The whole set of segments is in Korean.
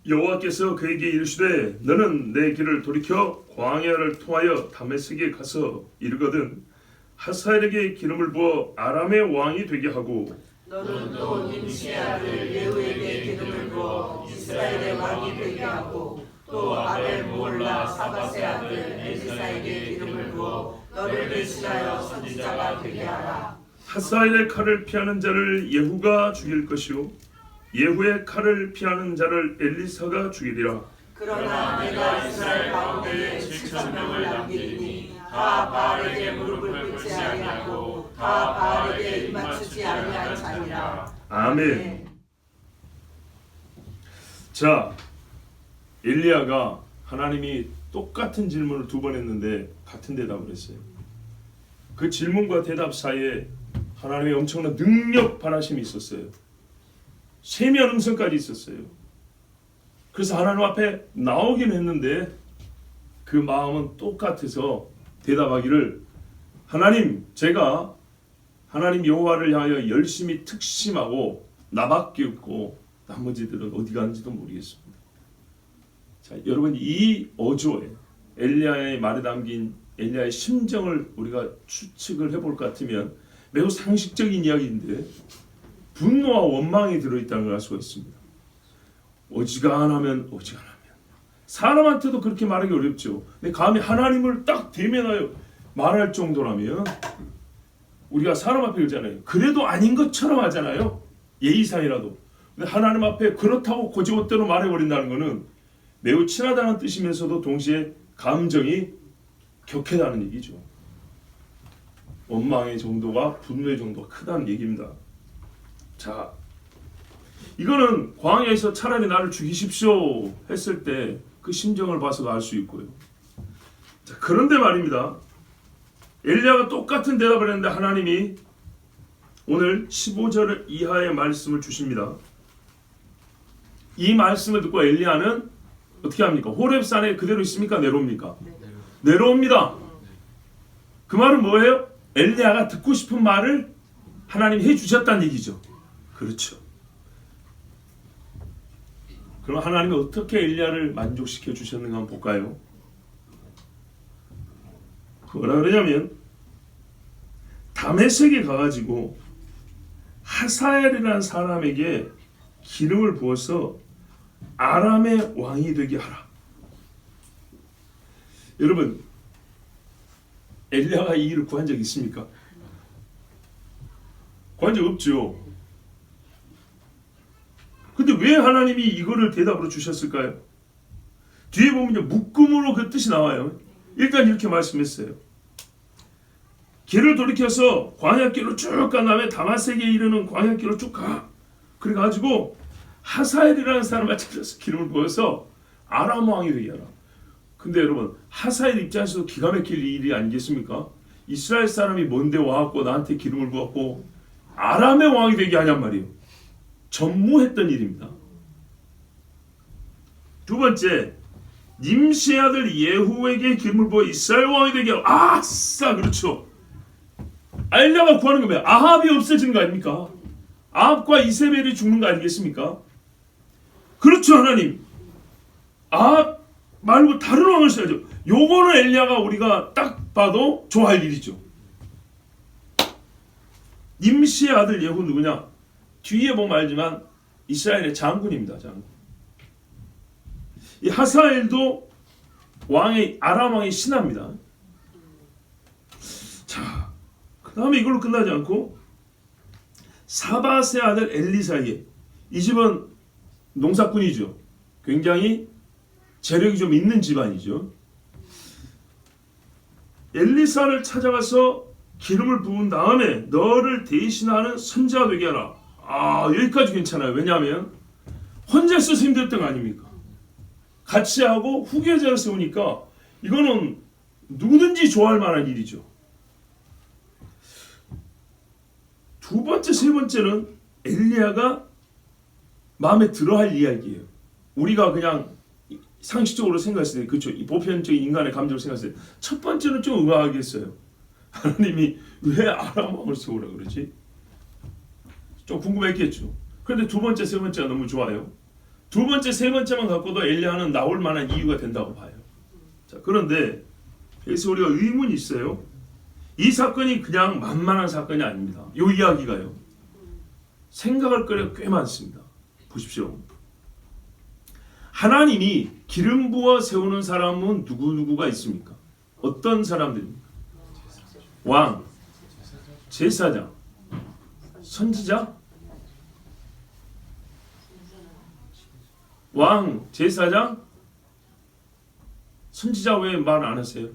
여호와께서 그에게 이르시되 너는 내 길을 돌이켜 광야를 통하여 다메섹에 가서 이르거든 하사엘에게 기름을 부어 아람의 왕이 되게 하고 너는 또 nim시의 아들 예후에게 기름을 부어 이스라엘의 왕이 되게 하고 또 아벨 모홀라 사밧의 아들 엘리사에게 기름을 부어 너를 대신하여 선지자가 되게 하라. 하사엘의 칼을 피하는 자를 예후가 죽일 것이요 예후의 칼을 피하는 자를 엘리사가 죽이리라. 그러나 내가 이스라엘 가운데에 7,000명을 남기리니 다 바알에게 무릎을 꿇지 아니하고 다 바알에게 입맞추지 아니할 자니라. 아멘. 자, 엘리야가 하나님이 똑같은 질문을 2번 했는데 같은 대답을 했어요. 그 질문과 대답 사이에 하나님의 엄청난 능력 발하심이 있었어요. 세미한 음성까지 있었어요. 그래서 하나님 앞에 나오긴 했는데 그 마음은 똑같아서 대답하기를 하나님, 제가 하나님 여호와를 향하여 열심히 특심하고 나밖에 없고 나머지들은 어디 가는지도 모르겠습니다. 자, 여러분 이 어조에 엘리야의 말에 담긴 엘리야의 심정을 우리가 추측을 해볼 것 같으면 매우 상식적인 이야기인데 분노와 원망이 들어있다는 걸 알 수가 있습니다. 어지간하면 사람한테도 그렇게 말하기 어렵죠. 근데 감히 하나님을 딱 대면하여 말할 정도라면 우리가 사람 앞에 그러잖아요. 그래도 아닌 것처럼 하잖아요. 예의상이라도. 근데 하나님 앞에 그렇다고 고지것대로 말해버린다는 것은 매우 친하다는 뜻이면서도 동시에 감정이 격하다는 얘기죠. 원망의 정도가 분노의 정도가 크다는 얘기입니다. 자, 이거는 광야에서 차라리 나를 죽이십시오 했을 때 그 심정을 봐서도 알 수 있고요. 자, 그런데 말입니다. 엘리야가 똑같은 대답을 했는데 하나님이 오늘 15절 이하의 말씀을 주십니다. 이 말씀을 듣고 엘리야는 어떻게 합니까? 호렙산에 그대로 있습니까? 내려옵니까? 내려옵니다. 그 말은 뭐예요? 엘리야가 듣고 싶은 말을 하나님이 해주셨다는 얘기죠. 그렇죠. 그럼 하나님이 어떻게 엘리야를 만족시켜 주셨는가 한번 볼까요? 뭐라 그러냐면 다메섹에 가가지고 하사엘이라는 사람에게 기름을 부어서 아람의 왕이 되게 하라. 여러분, 엘리야가 이 일을 구한 적 있습니까? 구한 적 없죠. 근데 왜 하나님이 이거를 대답으로 주셨을까요? 뒤에 보면 묶음으로 그 뜻이 나와요. 일단 이렇게 말씀했어요. 길을 돌이켜서 광야길로 쭉 간 다음에 다메섹에 이르는 광야길로 쭉 가. 그래가지고 하사엘이라는 사람을 찾아서 기름을 부어서 아람 왕이 되게 하라. 근데 여러분, 하사엘 입장에서도 기가 막힐 일이 아니겠습니까? 이스라엘 사람이 뭔데 와갖고 나한테 기름을 부었고 아람의 왕이 되게 하냔 말이에요. 전무했던 일입니다. 두 번째, 님시의 아들 예후에게 기름을 부어 이스라엘 왕이 되게 하라. 아싸, 그렇죠. 엘리야가 구하는 거 뭐야? 아합이 없어지는 거 아닙니까? 아합과 이세벨이 죽는 거 아니겠습니까? 그렇죠, 하나님. 아합 말고 다른 왕을 써야죠. 요거는 엘리야가 우리가 딱 봐도 좋아할 일이죠. 님시의 아들 예후 누구냐? 뒤에 보면 알지만 이스라엘의 장군입니다. 장군. 이 하사엘도 왕의 아람 왕의 신하입니다. 자, 그 다음에 이걸로 끝나지 않고 사밧의 아들 엘리사에게, 이 집은 농사꾼이죠. 굉장히 재력이 좀 있는 집안이죠. 엘리사를 찾아가서 기름을 부은 다음에 너를 대신하는 선지자가 되게 하라. 여기까지 괜찮아요. 왜냐하면 혼자 있어서 힘들었던 거 아닙니까? 같이 하고 후계자를 세우니까 이거는 누구든지 좋아할 만한 일이죠. 두 번째, 세 번째는 엘리야가 마음에 들어할 이야기예요. 우리가 그냥 상식적으로 생각했을 때, 그렇죠, 이 보편적인 인간의 감정을 생각했을 때 첫 번째는 좀 의아하겠어요. 하나님이 왜 아람 왕을 세우라 그러지? 좀 궁금했겠죠. 그런데 두 번째, 세 번째가 너무 좋아요. 두 번째, 세 번째만 갖고도 엘리야는 나올 만한 이유가 된다고 봐요. 자, 그런데 여기서 우리가 의문이 있어요. 이 사건이 그냥 만만한 사건이 아닙니다. 이 이야기가요. 생각할 거리가 꽤 많습니다. 보십시오. 하나님이 기름 부어 세우는 사람은 누구누구가 있습니까? 어떤 사람들입니까? 왕, 제사장, 선지자? 왕, 제사장, 선지자 왜 말 안 하세요?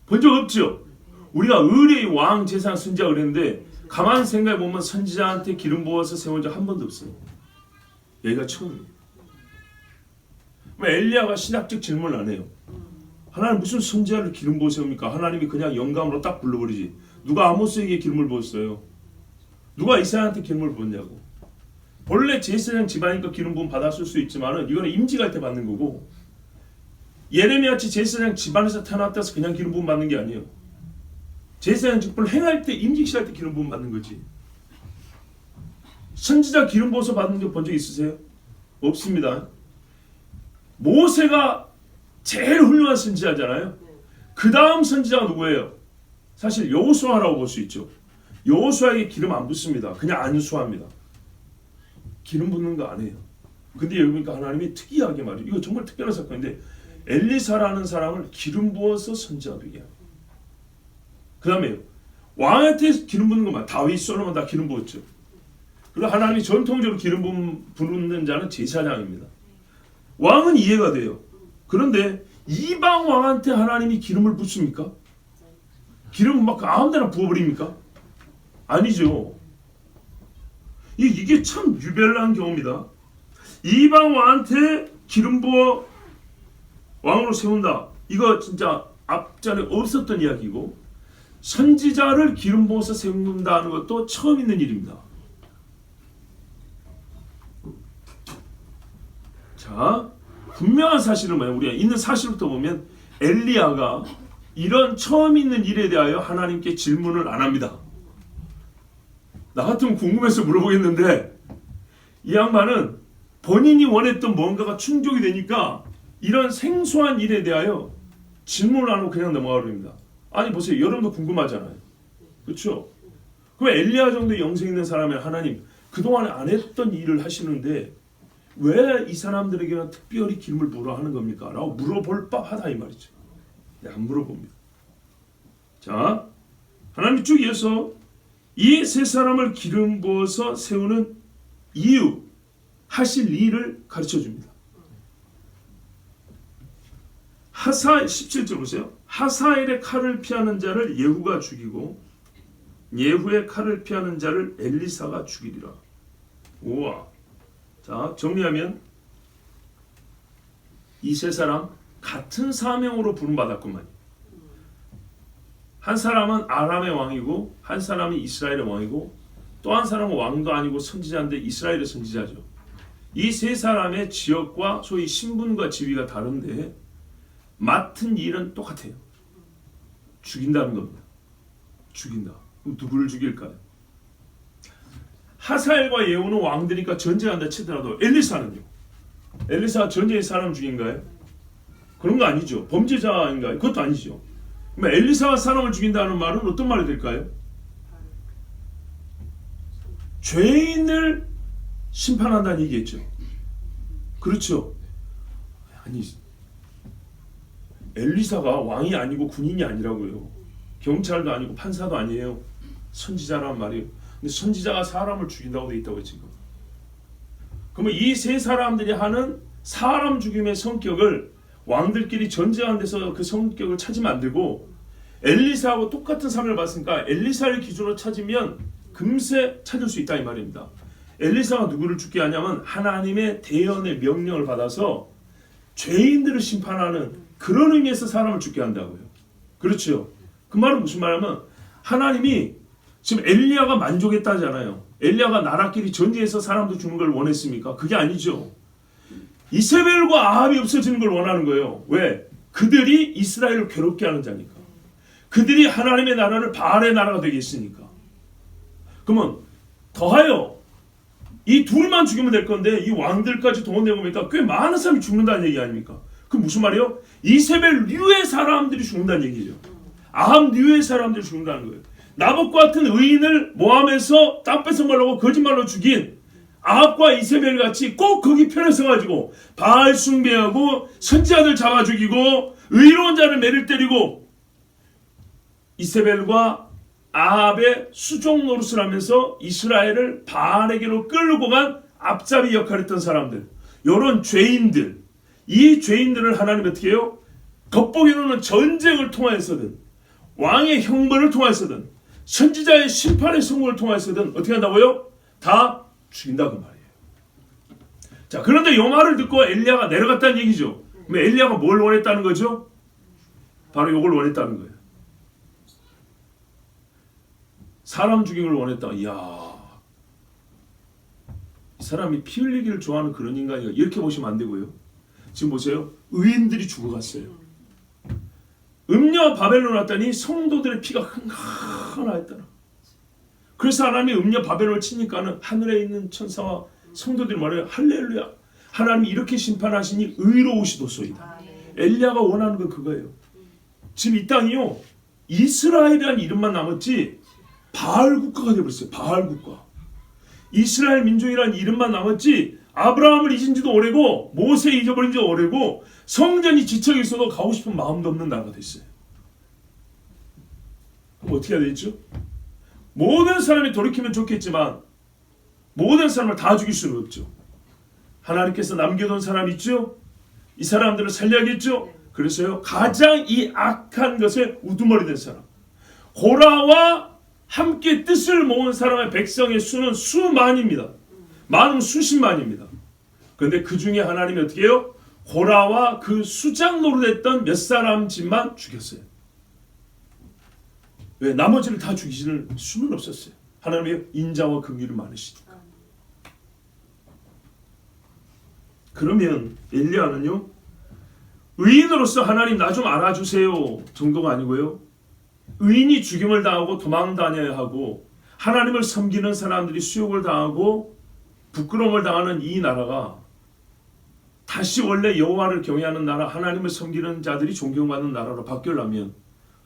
본 적 없죠? 우리가 의뢰의 왕, 제사장, 선지자 그랬는데 가만 생각해 보면 선지자한테 기름 부어서 세운 적 한 번도 없어요. 여기가 처음이에요. 엘리야가 신학적 질문을 안 해요. 하나님 무슨 선지자를 기름 부어 세웁니까? 하나님이 그냥 영감으로 딱 불러버리지. 누가 아모스에게 기름을 부었어요? 누가 이사야한테 기름을 부었냐고. 본래 제사장 집안이니까 기름 부음 받았을 수 있지만은 이거는 임직할 때 받는 거고, 예레미야같이 제사장 집안에서 태어났다서 그냥 기름 부음 받는 게 아니에요. 제사장 직분을 행할 때, 임직시할 때 기름 부음 받는 거지. 선지자 기름 부어서 받는 거 본 적 있으세요? 없습니다. 모세가 제일 훌륭한 선지자잖아요. 그 다음 선지자가 누구예요? 사실 여호수아라고 볼 수 있죠. 여호수아에게 기름 안 붓습니다. 그냥 안수합니다. 기름 붓는 거 안 해요. 근데 여기 보니까 하나님이 특이하게 말이에요. 이거 정말 특별한 사건인데 엘리사라는 사람을 기름 부어서 선지자 되게 해요. 그 다음에 왕한테 기름 붓는 것만, 다윗, 솔로몬 다 기름 부었죠. 그리고 하나님이 전통적으로 기름 부는 자는 제사장입니다. 왕은 이해가 돼요. 그런데 이방 왕한테 하나님이 기름을 붓습니까? 기름을 막 아무데나 부어버립니까? 아니죠. 이게 참 유별난 경우입니다. 이방 왕한테 기름 부어 왕으로 세운다. 이거 진짜 앞전에 없었던 이야기고, 선지자를 기름 부어서 세운다는 것도 처음 있는 일입니다. 자, 분명한 사실은 뭐예요? 우리가 있는 사실부터 보면 엘리야가 이런 처음 있는 일에 대하여 하나님께 질문을 안 합니다. 나 같으면 궁금해서 물어보겠는데 이 양반은 본인이 원했던 뭔가가 충족이 되니까 이런 생소한 일에 대하여 질문을 안 하고 그냥 넘어가 버립니다. 아니 보세요. 여러분도 궁금하잖아요. 그렇죠? 그럼 엘리야 정도 영성 있는 사람이 하나님 그동안에 안 했던 일을 하시는데 왜 이 사람들에게는 특별히 기름을 부으라 하는 겁니까? 라고 물어볼 법하다 이 말이죠. 안 물어봅니다. 자, 하나님이 쭉 이어서 이 세 사람을 기름 부어서 세우는 이유, 하실 일을 가르쳐 줍니다. 하사 17절 보세요. 하사엘의 칼을 피하는 자를 예후가 죽이고 예후의 칼을 피하는 자를 엘리사가 죽이리라. 우와. 자, 정리하면 이 세 사람 같은 사명으로 부름받았구만. 한 사람은 아람의 왕이고 한 사람이 이스라엘의 왕이고 또 한 사람은 왕도 아니고 선지자인데 이스라엘의 선지자죠. 이 세 사람의 지역과 소위 신분과 지위가 다른데 맡은 일은 똑같아요. 죽인다는 겁니다. 죽인다. 그럼 누구를 죽일까요? 하사엘과 예후는 왕들이니까 전쟁한다 치더라도 엘리사는요? 엘리사가 전쟁에 사람 죽인가요? 그런 거 아니죠. 범죄자인가요? 그것도 아니죠. 그럼 엘리사가 사람을 죽인다는 말은 어떤 말이 될까요? 죄인을 심판한다는 얘기겠죠. 그렇죠. 아니 엘리사가 왕이 아니고 군인이 아니라고요. 경찰도 아니고 판사도 아니에요. 선지자란 말이에요. 근데 선지자가 사람을 죽인다고 돼 있다고 지금. 그러면 이 세 사람들이 하는 사람 죽임의 성격을 왕들끼리 전쟁한 데서 그 성격을 찾으면 안 되고 엘리사하고 똑같은 삶을 봤으니까 엘리사를 기준으로 찾으면 금세 찾을 수 있다 이 말입니다. 엘리사가 누구를 죽게 하냐면 하나님의 대언의 명령을 받아서 죄인들을 심판하는 그런 의미에서 사람을 죽게 한다고요. 그렇죠. 그 말은 무슨 말이냐면 하나님이 지금 엘리야가 만족했다잖아요. 엘리야가 나라끼리 전쟁해서 사람도 죽는 걸 원했습니까? 그게 아니죠. 이세벨과 아합이 없어지는 걸 원하는 거예요. 왜? 그들이 이스라엘을 괴롭게 하는 자니까. 그들이 하나님의 나라를 바알의 나라가 되게 했으니까. 그러면 더하여 이 둘만 죽이면 될 건데 이 왕들까지 동원되고 보니까 꽤 많은 사람이 죽는다는 얘기 아닙니까? 그 무슨 말이에요? 이세벨류의 사람들이 죽는다는 얘기죠. 아합류의 사람들이 죽는다는 거예요. 나봇과 같은 의인을 모함해서 땅 뺏어먹으려고 거짓말로 죽인 아합과 이세벨 같이 꼭 거기 편에 서가지고 바알 숭배하고 선지자들 잡아 죽이고 의로운 자를 매를 때리고 이세벨과 아합의 수종 노릇을 하면서 이스라엘을 바알에게로 끌고 간 앞잡이 역할을 했던 사람들, 이런 죄인들, 이 죄인들을 하나님 어떻게 해요? 겉보기로는 전쟁을 통하여서든 왕의 형벌을 통하여서든 선지자의 심판의 성공을 통하여서든 어떻게 한다고요? 다 죽인다고 말이에요. 자, 그런데 이 말을 듣고 엘리야가 내려갔다는 얘기죠. 그럼 엘리야가 뭘 원했다는 거죠? 바로 이걸 원했다는 거예요. 사람 죽인 걸 원했다. 이야, 이 사람이 피 흘리기를 좋아하는 그런 인간이야. 이렇게 보시면 안 되고요. 지금 보세요. 의인들이 죽어갔어요. 음녀 바벨론 왔더니 성도들의 피가 흥건하였더라. 그래서 하나님이 음녀 바벨론을 치니까는 하늘에 있는 천사와 성도들이 말해요. 할렐루야. 하나님이 이렇게 심판하시니 의로우시도소이다. 엘리야가 원하는 건 그거예요. 지금 이 땅이요, 이스라엘이라는 이름만 남았지 바알 국가가 되어버렸어요. 바알 국가. 이스라엘 민족이라는 이름만 남았지 아브라함을 잊은 지도 오래고 모세 잊어버린 지도 오래고 성전이 지척에 있어도 가고 싶은 마음도 없는 나라가 됐어요. 그럼 어떻게 해야 되죠? 모든 사람이 돌이키면 좋겠지만 모든 사람을 다 죽일 수는 없죠. 하나님께서 남겨둔 사람 있죠? 이 사람들을 살려야겠죠? 그래서요, 가장 이 악한 것에 우두머리 된 사람, 고라와 함께 뜻을 모은 사람의 백성의 수는 수만입니다. 많으면 수십만입니다. 그런데 그 중에 하나님이 어떻게 해요? 고라와 그 수장 노릇했던 몇 사람 집만 죽였어요. 왜? 나머지를 다 죽이지는 수는 없었어요. 하나님의 인자와 긍휼이 많으시니까. 그러면 엘리야는요, 의인으로서 하나님 나 좀 알아주세요 정도가 아니고요, 의인이 죽임을 당하고 도망다녀야 하고 하나님을 섬기는 사람들이 수욕을 당하고 부끄러움을 당하는 이 나라가 다시 원래 여호와를 경외하는 나라, 하나님을 섬기는 자들이 존경받는 나라로 바뀌려면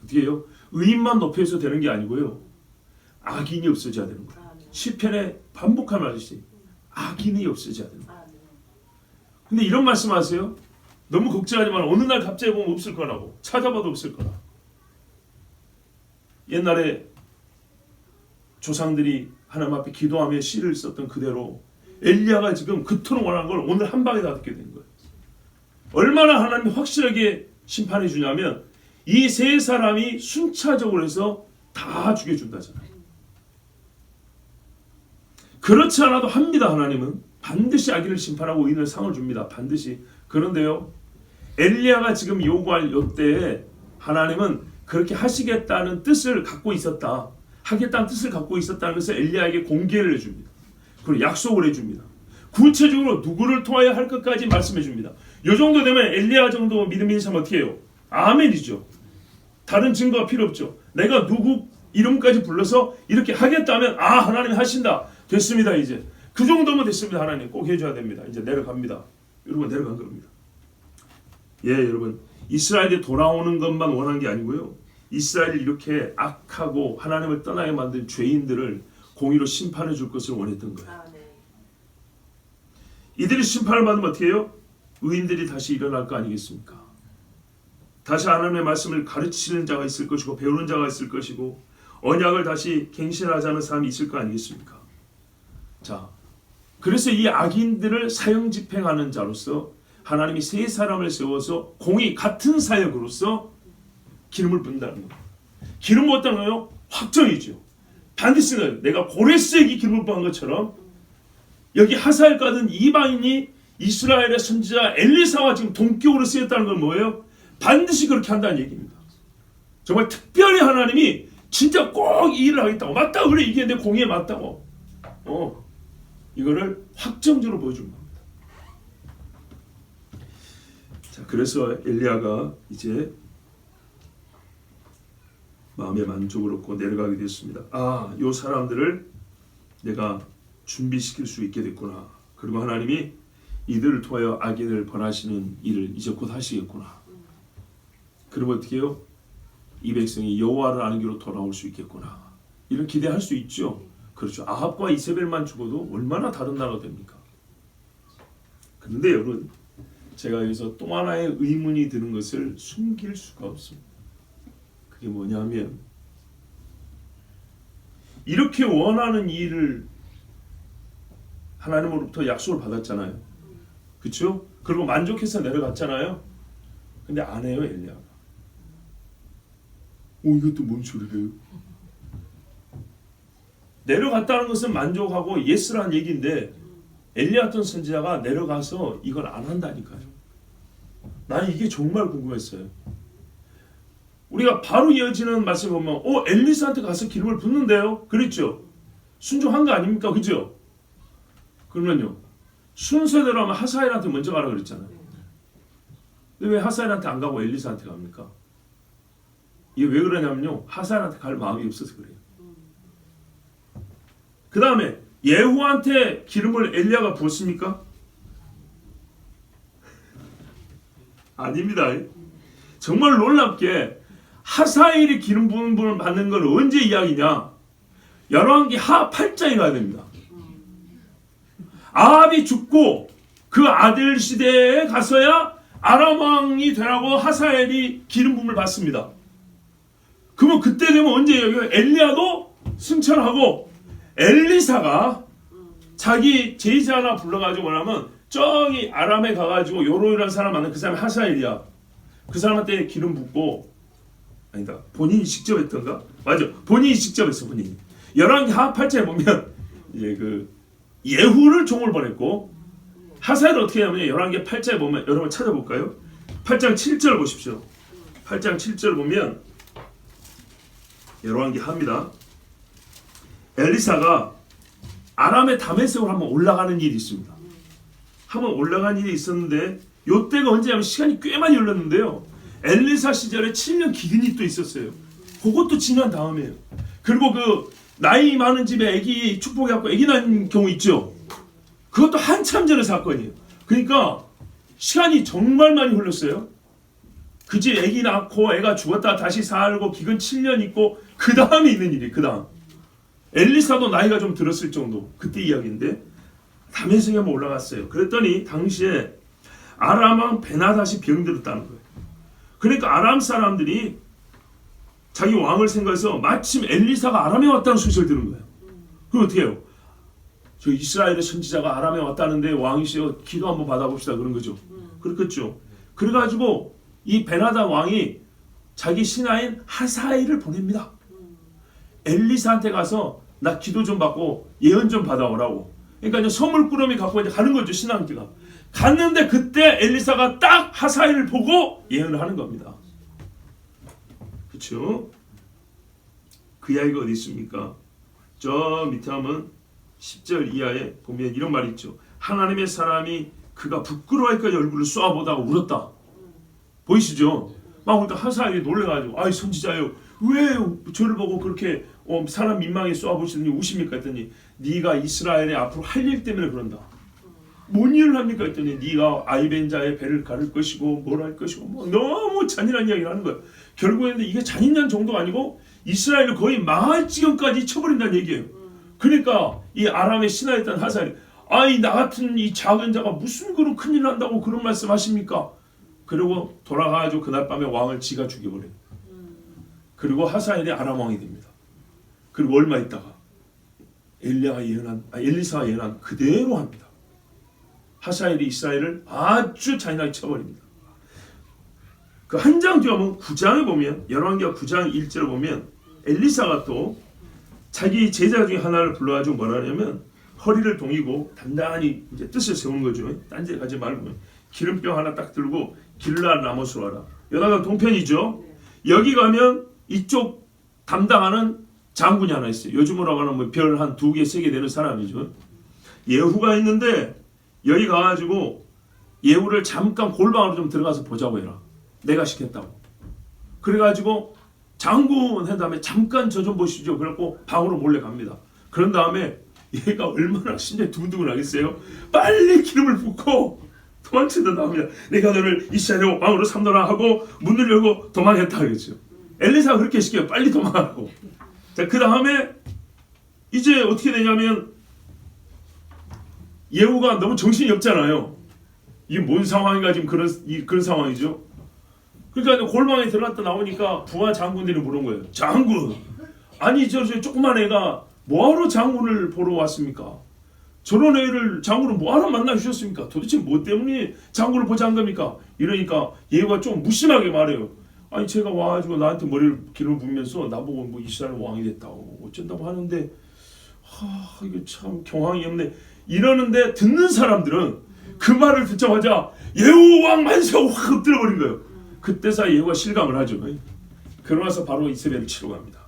어떻게 해요? 의인만 높여서 되는 게 아니고요, 악인이 없어져야 되는 거예요. 시편에 반복한 말이지, 악인이 없어져야 되는 거예요. 근데 이런 말씀하세요. 너무 걱정하지 마. 어느 날 갑자기 보면 없을 거라고. 찾아봐도 없을 거라. 옛날에 조상들이 하나님 앞에 기도하며 시를 썼던 그대로 엘리야가 지금 그토록 원하는 걸 오늘 한 방에 다 듣게 된 거예요. 얼마나 하나님이 확실하게 심판해 주냐면 이 세 사람이 순차적으로 해서 다 죽여준다잖아요. 그렇지 않아도 합니다. 하나님은 반드시 악인을 심판하고 의인을 상을 줍니다. 반드시. 그런데요, 엘리야가 지금 요구할 요때에 하나님은 그렇게 하시겠다는 뜻을 갖고 있었다, 하겠다는 뜻을 갖고 있었다는 것을 엘리야에게 공개를 해줍니다. 그리고 약속을 해줍니다. 구체적으로 누구를 통하여 할 것까지 말씀해 줍니다. 요 정도 되면 엘리야 정도 믿음 있는 사람 어떻게 해요? 아멘이죠. 다른 증거가 필요 없죠. 내가 누구 이름까지 불러서 이렇게 하겠다면 아, 하나님이 하신다. 됐습니다. 이제 그 정도면 됐습니다. 하나님 꼭 해줘야 됩니다. 이제 내려갑니다. 여러분, 내려간 겁니다. 예, 여러분, 이스라엘이 돌아오는 것만 원한 게 아니고요, 이스라엘이 이렇게 악하고 하나님을 떠나게 만든 죄인들을 공의로 심판해 줄 것을 원했던 거예요. 이들이 심판을 받으면 어떻게 해요? 의인들이 다시 일어날 거 아니겠습니까? 다시 하나님의 말씀을 가르치는 자가 있을 것이고 배우는 자가 있을 것이고 언약을 다시 갱신하자는 사람이 있을 거 아니겠습니까? 자, 그래서 이 악인들을 사형 집행하는 자로서 하나님이 세 사람을 세워서 공의 같은 사역으로서 기름을 붓는다는 거예요. 기름 부었다는 거요? 확정이죠. 반드시 내가 고레스에게 기름을 부은 것처럼 여기 하사엘 가든 이방인이 이스라엘의 선지자 엘리사와 지금 동격으로 쓰였다는 건 뭐예요? 반드시 그렇게 한다는 얘기입니다. 정말 특별히 하나님이 진짜 꼭 이 일을 하겠다고, 맞다 그래 이게 내 공의에 맞다고 이거를 확정적으로 보여준 겁니다. 자, 그래서 엘리야가 이제 마음의 만족을 얻고 내려가게 됐습니다. 아, 요 사람들을 내가 준비시킬 수 있게 됐구나. 그리고 하나님이 이들을 통하여 악인을 벌하시는 일을 이제 곧 하시겠구나. 그리고 어떻게 해요? 이 백성이 여호와를 아는 길로 돌아올 수 있겠구나. 이런 기대할 수 있죠. 그렇죠. 아합과 이세벨만 죽어도 얼마나 다른 나라가 됩니까? 그런데 여러분, 제가 여기서 또 하나의 의문이 드는 것을 숨길 수가 없습니다. 그게 뭐냐면, 이렇게 원하는 일을 하나님으로부터 약속을 받았잖아요. 그렇죠? 그리고 만족해서 내려갔잖아요. 근데 안 해요, 엘리야가. 이것도 뭔 소리래요? 내려갔다는 것은 만족하고 예스라는 얘기인데 엘리야 같은 선지자가 내려가서 이걸 안 한다니까요. 나는 이게 정말 궁금했어요. 우리가 바로 이어지는 말씀 보면 엘리사한테 가서 기름을 붓는데요. 그랬죠? 순종한 거 아닙니까? 그죠? 그러면요, 순서대로 하면 하사엘한테 먼저 가라 그랬잖아요. 근데 왜 하사엘한테 안 가고 엘리사한테 갑니까? 이게 왜 그러냐면요, 하사엘한테 갈 마음이 없어서 그래요. 그 다음에 예후한테 기름을 엘리야가 부었습니까? 아닙니다. 정말 놀랍게 하사엘이 기름 부은 분을 받는 건 언제 이야기냐? 열왕기 하 8장에 가야 됩니다. 아합이 죽고 그 아들 시대에 가서야 아람 왕이 되라고 하사엘이 기름 부음을 받습니다. 그러면 그때 되면 언제 여기 엘리야도 승천하고 엘리사가 자기 제자 하나 불러가지고 뭐냐면 저기 아람에 가가지고 요로이라는 사람 만난 그 사람이 하사엘이야. 그 사람한테 기름 붓고, 아니다, 본인이 직접 했던가? 맞아, 본인이 직접 했어. 본인이. 열왕기 하 8장에 보면 이제 그 예후를 종을 보냈고, 하사엘은 어떻게 하냐면 열왕기 8장에 보면, 여러분 찾아볼까요? 8장 7절 보십시오. 8장 7절 보면 열왕기 하입니다. 엘리사가 아람의 다메섹으로 한번 올라가는 일이 있습니다. 한번 올라간 일이 있었는데 요때가 언제냐면 시간이 꽤 많이 흘렀는데요. 엘리사 시절에 7년 기근이 또 있었어요. 그것도 지난 다음이에요. 그리고 그 나이 많은 집에 애기 축복해갖고 애기 난 경우 있죠. 그것도 한참 전의 사건이에요. 그러니까 시간이 정말 많이 흘렀어요. 그 집 애기 낳고 애가 죽었다 다시 살고 기근 7년 있고 그 다음에 있는 일이에요. 그 다음. 엘리사도 나이가 좀 들었을 정도. 그때 이야기인데 다메섹에 한번 올라갔어요. 그랬더니 당시에 아람 왕 베나닷이 병들었다는 거예요. 그러니까 아람 사람들이 자기 왕을 생각해서 마침 엘리사가 아람에 왔다는 소식을 들은 거예요. 그럼 어떻게 해요? 저 이스라엘의 선지자가 아람에 왔다는데 왕이시여 기도 한번 받아봅시다 그런 거죠. 그렇겠죠. 그래가지고 이 베나닷 왕이 자기 신하인 하사엘을 보냅니다. 엘리사한테 가서 나 기도 좀 받고 예언 좀 받아오라고. 그러니까 이제 소물꾸러미 갖고 이제 가는 거죠. 신하한테가 갔는데 그때 엘리사가 딱 하사엘을 보고 예언을 하는 겁니다. 그렇죠? 그 이야기가 어디 있습니까? 저 밑에 하면 10절 이하에 보면 이런 말이 있죠. 하나님의 사람이 그가 부끄러워할까 얼굴을 쏘아보다가 울었다. 보이시죠? 막 그때 하사엘이 놀래가지고 아이 선지자요 왜 저를 보고 그렇게 사람 민망히 쏘아보시더니 우십니까 했더니 네가 이스라엘의 앞으로 할 일 때문에 그런다. 뭔 일을 합니까 했더니 네가 아이벤자의 배를 가를 것이고 뭘 할 것이고 뭐 너무 잔인한 이야기를 하는 거야. 결국에는 이게 잔인한 정도가 아니고 이스라엘을 거의 망할 지경까지 쳐버린다는 얘기예요. 그러니까 이 아람의 신하였던 하사엘이 아이 나 같은 이 작은 자가 무슨 그런 큰일 난다고 그런 말씀 하십니까? 그리고 돌아가가지고 그날 밤에 왕을 지가 죽여버려요. 그리고 하사엘이 아람 왕이 됩니다. 그리고 얼마 있다가 엘리사가 예언한 그대로 합니다. 하사엘이 이스라엘을 아주 잔인하게 쳐버립니다. 그 한 장 뒤에 보면 9장에 보면 열왕기하 9장 1절에 보면 엘리사가 또 자기 제자 중에 하나를 불러가지고 뭐라 하냐면 허리를 동이고 단단히 이제 뜻을 세우는 거죠. 딴 데 가지 말고 기름병 하나 딱 들고 길라 라모스로 와라. 여기가 동편이죠. 여기 가면 이쪽 담당하는 장군이 하나 있어요. 요즘으로 하면 뭐 별 한 2개, 3개 되는 사람이죠. 예후가 있는데 여기 가가지고 예후를 잠깐 골방으로 좀 들어가서 보자고 해라. 내가 시켰다고. 그래가지고 장군 한 다음에 잠깐 저 좀 보시죠. 그래갖고 방으로 몰래 갑니다. 그런 다음에 얘가 얼마나 심장이 두근두근 하겠어요? 빨리 기름을 붓고 도망치다 나옵니다. 내가 너를 이스라엘의 왕으로 삼노라 하고 문을 열고 도망했다 하겠죠. 엘리사가 그렇게 시켜요. 빨리 도망하고. 자, 그 다음에 이제 어떻게 되냐면 예후가 너무 정신이 없잖아요. 이게 뭔 상황인가 지금 그런 상황이죠. 그러니까 골방에 들어갔다 나오니까 부하 장군들이 물은 거예요. 장군, 아니 저 조그만 애가 뭐하러 장군을 보러 왔습니까? 저런 애를 장군을 뭐하러 만나 주셨습니까? 도대체 뭐 때문에 장군을 보자 한 겁니까? 이러니까 예후가 좀 무심하게 말해요. 아니 제가 와가지고 나한테 머리를 기름을 부으면서 나보고 뭐 이스라엘 왕이 됐다고 어쩐다고 하는데 이게 참 경황이 없네 이러는데 듣는 사람들은 그 말을 듣자마자 예후 왕 만세하고 확 엎드려버린 거예요. 그때서 예후가 실감을 하죠. 그러고 나서 바로 이스라엘을 치러 갑니다.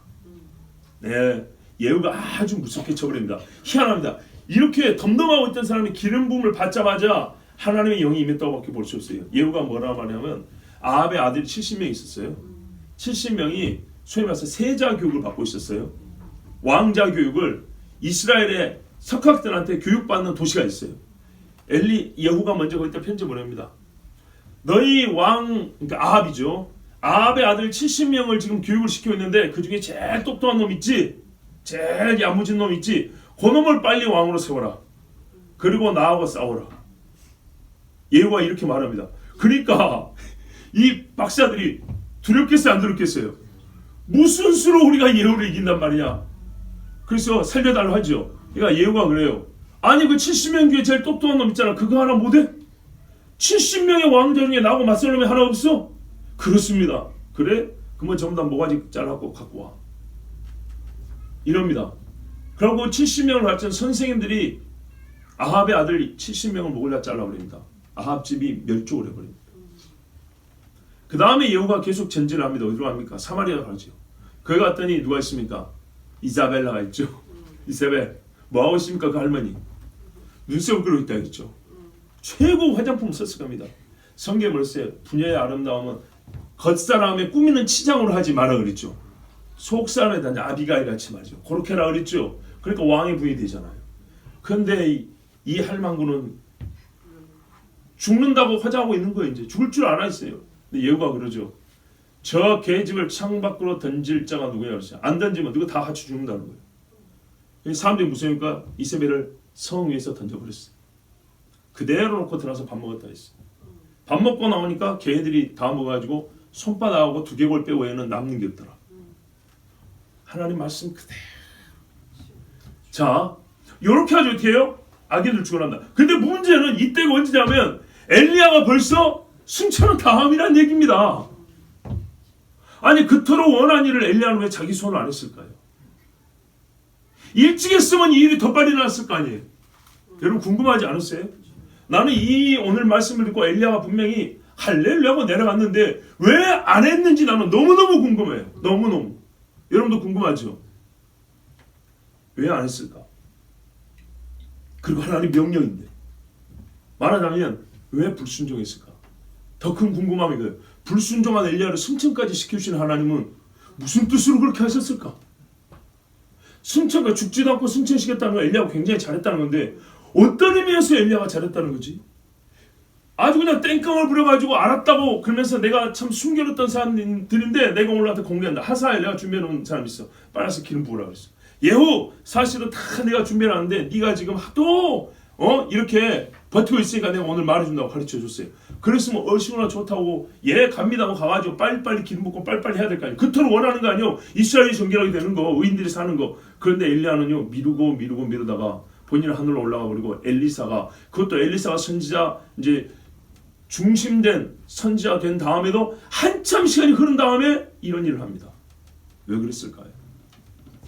네, 예후가 아주 무섭게 쳐버립니다. 희한합니다. 이렇게 덤덤하고 있던 사람이 기름 부음을 받자마자 하나님의 영이 임했다고밖에 볼 수 없어요. 예후가 뭐라 말하냐면 아합의 아들이 70명 있었어요. 70명이 소위 말해서 세자 교육을 받고 있었어요. 왕자 교육을 이스라엘의 석학들한테 교육받는 도시가 있어요. 예후가 먼저 거기다 편지 보냅니다. 너희 왕, 그러니까 아합이죠. 아합의 아들 70명을 지금 교육을 시키고 있는데 그 중에 제일 똑똑한 놈 있지? 제일 야무진 놈 있지? 그 놈을 빨리 왕으로 세워라. 그리고 나하고 싸워라. 예후가 이렇게 말합니다. 그러니까 이 박사들이 두렵겠어요? 안 두렵겠어요? 무슨 수로 우리가 예후를 이긴단 말이냐? 그래서 살려달라고 하죠. 그러니까 예후가 그래요. 아니 그 70명 중에 제일 똑똑한 놈 있잖아. 그거 하나 못해? 70명의 왕자 중에 나하고 맞설 놈이 하나 없어? 그렇습니다. 그래? 그러면 전부 다 모가지 잘라고 갖고 와. 이럽니다. 그리고 70명을 갖춘 선생님들이 아합의 아들 70명을 목을 다 잘라버립니다. 아합 집이 멸종을 해버립니다. 그 다음에 예후가 계속 전진을 합니다. 어디로 갑니까? 사마리아로 가죠. 거기 갔더니 누가 있습니까? 이사벨라가 있죠. 이사벨. 뭐하고 있습니까? 그 할머니. 눈썹을 그리고 있다 했죠. 최고 화장품을 썼을 겁니다. 성경에 벌써 부녀의 아름다움은 겉사람의 꾸미는 치장으로 하지 마라 그랬죠. 속사람에 대한 아비가일 같이 말이죠. 그렇게 하라 그랬죠. 그러니까 왕의 부인이 되잖아요. 그런데 이 할망구는 죽는다고 화장하고 있는 거예요. 이제 죽을 줄 알아 있어요. 근데 예후가 그러죠. 저 계집을 창밖으로 던질 자가 누구냐 그랬어요. 안 던지면 누가 다 같이 죽는다는 거예요. 사람들이 무서우니까 이세벨을 성 위에서 던져버렸어요. 그대로 놓고 들어가서 밥 먹었다 했어요. 밥 먹고 나오니까 걔들이 다 먹어가지고 손바닥하고 두개골 빼고 얘는 남는 게 없더라. 하나님 말씀 그대로. 자, 요렇게 하죠. 어떻게 해요? 아기들 죽어난다. 근데 문제는 이때가 언제냐면 엘리야가 벌써 승천은 다음이란 얘기입니다. 아니 그토록 원한 일을 엘리야는 왜 자기 손을 안 했을까요? 일찍 했으면 이 일이 더 빨리 났을 거 아니에요. 여러분 궁금하지 않으세요? 나는 이 오늘 말씀을 듣고 엘리야가 분명히 할렐루야고 내려갔는데 왜 안 했는지 나는 너무너무 궁금해요. 너무너무. 여러분도 궁금하죠? 왜 안 했을까? 그리고 하나님 명령인데 말하자면 왜 불순종했을까? 더 큰 궁금함이 그래요. 불순종한 엘리야를 승천까지 시켜주신 하나님은 무슨 뜻으로 그렇게 하셨을까? 승천과 죽지도 않고 승천시켰다는 건 엘리야가 굉장히 잘했다는 건데 어떤 의미에서 엘리야가 잘했다는 거지? 아주 그냥 땡깡을 부려가지고 알았다고 그러면서 내가 참 숨겨놓던 사람들인데 내가 오늘한테 공개한다. 하사엘 내가 준비해놓은 사람 있어. 빨아서 기름 부으라 그랬어. 예후 사실은 다 내가 준비해놨는데 네가 지금 하도 이렇게 버티고 있으니까 내가 오늘 말해준다고 가르쳐줬어요. 그랬으면 얼씨구나 좋다고 갑니다 하고 가가지고 빨리빨리 기름 붓고 빨리빨리 해야 될 거 아니에요. 그토록 원하는 거 아니에요. 이스라엘이 정결하게 되는 거, 의인들이 사는 거. 그런데 엘리야는요 미루다가 본인은 하늘로 올라가 버리고 그것도 엘리사가 선지자 이제 중심된 선지자 된 다음에도 한참 시간이 흐른 다음에 이런 일을 합니다. 왜 그랬을까요?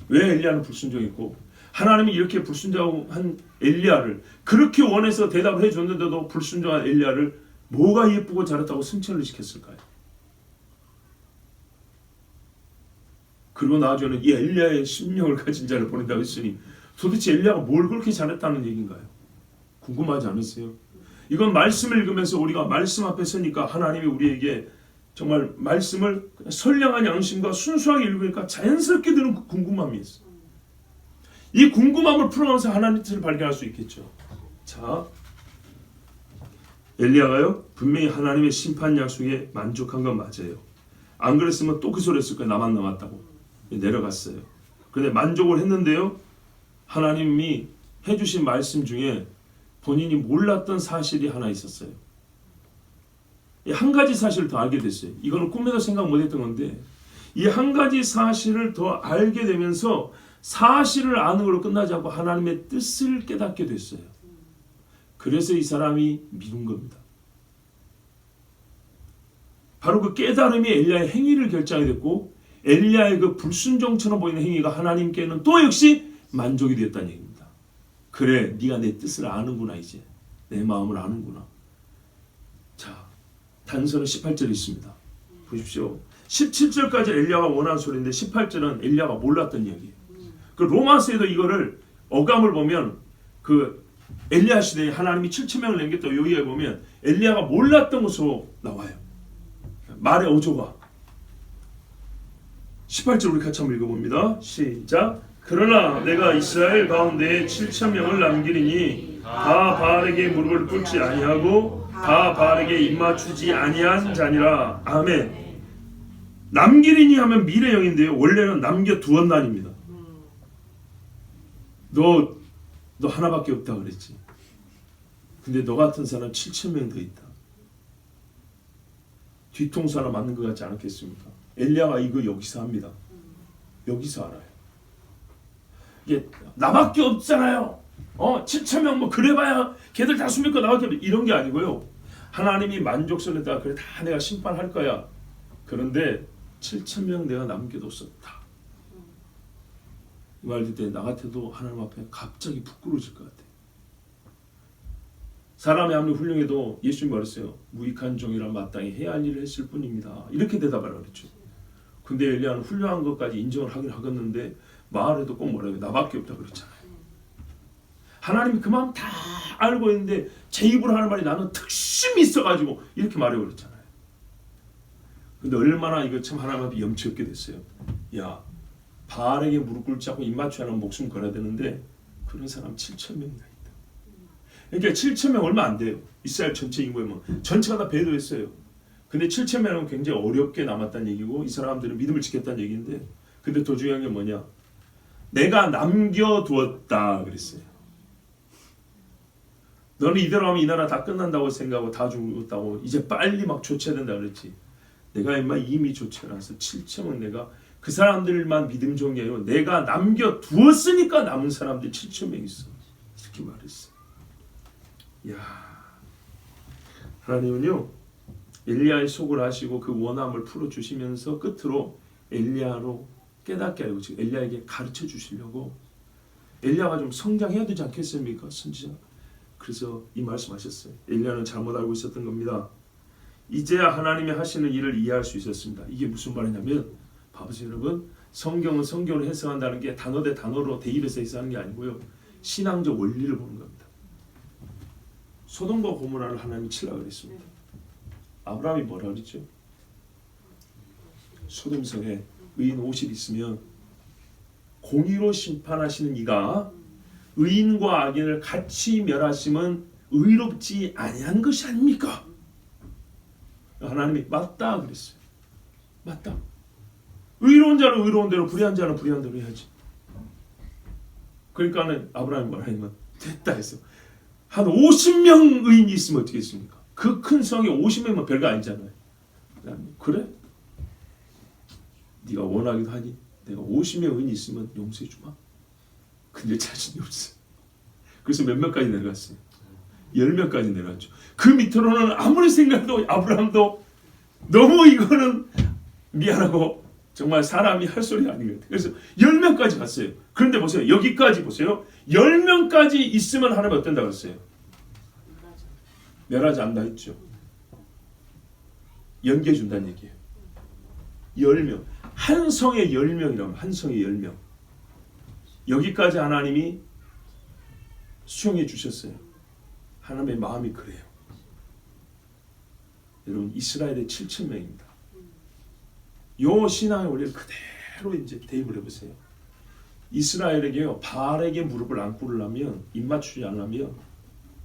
왜 엘리야는 불순종했고 하나님이 이렇게 불순종한 엘리야를 그렇게 원해서 대답을 해줬는데도 불순종한 엘리야를 뭐가 예쁘고 잘했다고 승천을 시켰을까요? 그리고 나중에는 이 엘리야의 심령을 가진 자를 보낸다고 했으니 도대체 엘리야가 뭘 그렇게 잘했다는 얘기인가요? 궁금하지 않으세요? 이건 말씀을 읽으면서 우리가 말씀 앞에 서니까 하나님이 우리에게 정말 말씀을 선량한 양심과 순수하게 읽으니까 자연스럽게 드는 궁금함이 있어요. 이 궁금함을 풀어가면서 하나님의 뜻을 발견할 수 있겠죠. 자, 엘리야가요 분명히 하나님의 심판 약속에 만족한 건 맞아요. 안 그랬으면 또 그 소리 했을 거예요. 나만 남았다고. 내려갔어요. 근데 만족을 했는데요, 하나님이 해주신 말씀 중에 본인이 몰랐던 사실이 하나 있었어요. 한 가지 사실을 더 알게 됐어요. 이거는 꿈에도 생각 못했던 건데, 이 한 가지 사실을 더 알게 되면서 사실을 아는 걸로 끝나지 않고 하나님의 뜻을 깨닫게 됐어요. 그래서 이 사람이 미룬 겁니다. 바로 그 깨달음이 엘리야의 행위를 결정이 됐고, 엘리야의 그 불순종처럼 보이는 행위가 하나님께는 또 역시 만족이 됐다는 얘기입니다. 그래, 네가 내 뜻을 아는구나. 이제 내 마음을 아는구나. 자, 단서는 18절에 있습니다. 보십시오. 17절까지 엘리야가 원하는 소리인데 18절은 엘리야가 몰랐던 이야기예요. 그 로마서에도 이거를 어감을 보면 그 엘리야 시대에 하나님이 7,000명을 남겼다 여기에 보면 엘리야가 몰랐던 것으로 나와요. 말의 어조가. 18절 우리 같이 한번 읽어봅니다. 시작. 그러나 내가 이스라엘 가운데 7,000명을 남기리니 다 바알에게 무릎을 꿇지 아니하고 다 바알에게 입맞추지 아니한 자니라. 아멘. 남기리니 하면 미래형인데요, 원래는 남겨두었나입니다. 너 하나밖에 없다 그랬지. 근데 너 같은 사람 7,000명 더 있다. 뒤통수 하나 맞는 것 같지 않겠습니까? 엘리야가 이거 여기서 합니다. 여기서 알아요. 이게 나밖에 없잖아요. 7,000명 뭐 그래봐야 걔들 다 숨을 거 나밖에 없. 이런 게 아니고요. 하나님이 만족스럽다. 그래 다 내가 심판할 거야. 그런데 7,000명 내가 남겨뒀었다. 이 말 듣때 나 같아도 하나님 앞에 갑자기 부끄러워질 것 같아. 사람이 아무리 훌륭해도 예수님 말했어요. 무익한 종이라 마땅히 해야 할 일을 했을 뿐입니다. 이렇게 대답하라고 그랬죠. 근데 엘리야는 훌륭한 것까지 인정을 하긴 하겠는데 말해도 꼭 뭐라고 나밖에 없다 그랬잖아요. 하나님이 그 마음 다 알고 있는데 제 입으로 하는 말이 나는 특심이 있어가지고 이렇게 말해버렸잖아요. 근데 얼마나 이거 참 하나님 앞에 염치 없게 됐어요. 야, 바알에게 무릎 꿇지 않고 입맞춰야 하는 목숨 걸어야 되는데 그런 사람 7,000명이나 있다. 그러니까 7,000명 얼마 안 돼요. 이스라엘 전체 인구에 뭐 전체가 다 배도했어요. 근데 7,000명은 굉장히 어렵게 남았다는 얘기고 이 사람들은 믿음을 지켰다는 얘기인데, 근데 더 중요한 게 뭐냐? 내가 남겨두었다 그랬어요. 너는 이대로 하면 이 나라 다 끝난다고 생각하고 다 죽었다고 이제 빨리 막 조치해야 된다 그랬지. 내가 이미 조치해놔서 7,000명 내가 그 사람들만 믿음 좋은 게 아니고 내가 남겨두었으니까 남은 사람들 7,000명 있어. 이렇게 말했어. 이야, 하나님은요 엘리야의 속을 아시고 그 원함을 풀어주시면서 끝으로 엘리야로 깨닫게 하려고 지금 엘리야에게 가르쳐 주시려고 엘리야가 좀 성장해야 되지 않겠습니까? 선지자. 그래서 이 말씀하셨어요. 엘리야는 잘못 알고 있었던 겁니다. 이제야 하나님이 하시는 일을 이해할 수 있었습니다. 이게 무슨 말이냐면, 봐보세요 여러분, 성경은 성경으로 해석한다는 게 단어 대 단어로 대입해서 해석하는 게 아니고요, 신앙적 원리를 보는 겁니다. 소돔과 고모라를 하나님이 치려고 그랬습니다. 아브라함이 뭐라 그랬죠? 소돔성에 의인 50 있으면 공의로 심판하시는 이가 의인과 악인을 같이 멸하심은 의롭지 아니한 것이 아닙니까? 하나님이 맞다 그랬어요. 맞다. 의로운 자는 의로운 대로, 불의한 자는 불의한 대로 해야지. 그러니까는 아브라함이 뭐라 하냐면 됐다 했어. 한 50명 의인이 있으면 어떻게 했습니까? 그 큰 성에 50명이면 별거 아니잖아요. 그래? 네가 원하기도 하니 내가 50명 의인이 있으면 용서해 주마. 근데 자신이 없어. 그래서 몇 명까지 내려갔어요? 10명까지 내려갔죠. 그 밑으로는 아무리 생각해도 아브라함도 너무 이거는 미안하고 정말 사람이 할 소리가 아닌 것 같아요. 그래서 10명까지 갔어요. 그런데 보세요. 여기까지 보세요. 10명까지 있으면 하나님 어떤다고 했어요? 멸하지 않는다 했죠. 연계해준다는 얘기예요. 10명. 한 성에 10명이라면 한 성에 10명. 여기까지 하나님이 수용해 주셨어요. 하나님의 마음이 그래요. 여러분, 이스라엘의 7,000명입니다. 요 신앙의 원리를 그대로 이제 대입을 해보세요. 이스라엘에게요, 바알에게 무릎을 안 꿇으려면, 입 맞추지 않으려면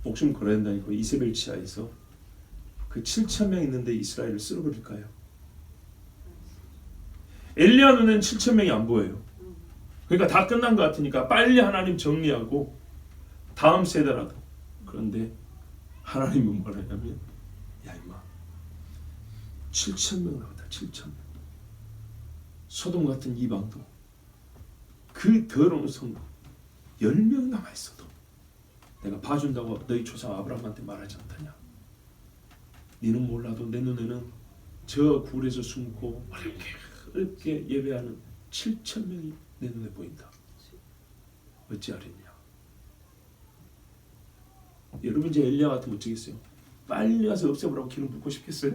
목숨 걸어야 된다니까. 이세벨 치하에서 그 7,000명 있는데 이스라엘을 쓸어버릴까요? 엘리야 눈에는 7,000명이 안 보여요. 그러니까 다 끝난 것 같으니까 빨리 하나님 정리하고 다음 세대라도. 그런데 하나님은 뭐라 하냐면, 야 임마, 7,000명 남았다. 7,000명. 소돔 같은 이방도 그 더러운 성도 10명 남아있어도 내가 봐준다고 너희 조상 아브라함한테 말하지 않다냐? 니는 몰라도 내 눈에는 저 굴에서 숨고 어렵게 예배하는 7,000명이 내 눈에 보인다. 어찌하랬냐? 여러분 이제 엘리야 같으면 어쩌겠어요? 빨리 가서 없애보라고 기름 붓고 싶겠어요?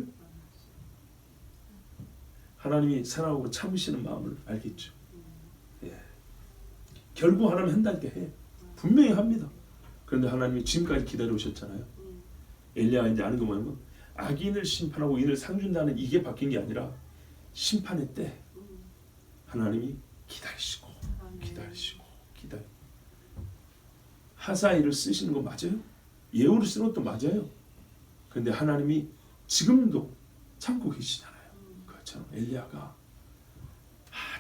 하나님이 사랑하고 참으시는 마음을 알겠죠. 예. 결국 하나님 한다니까 해. 분명히 합니다. 그런데 하나님이 지금까지 기다려 오셨잖아요. 엘리야가 이제 아는 거 뭐냐면, 악인을 심판하고 의인을 상 준다는 이게 바뀐 게 아니라 심판의 때 하나님이 기다리시고 하사엘을 쓰시는 거 맞아요? 예후를 쓰는 것도 맞아요. 그런데 하나님이 지금도 참고 계시잖아요. 그렇죠. 엘리야가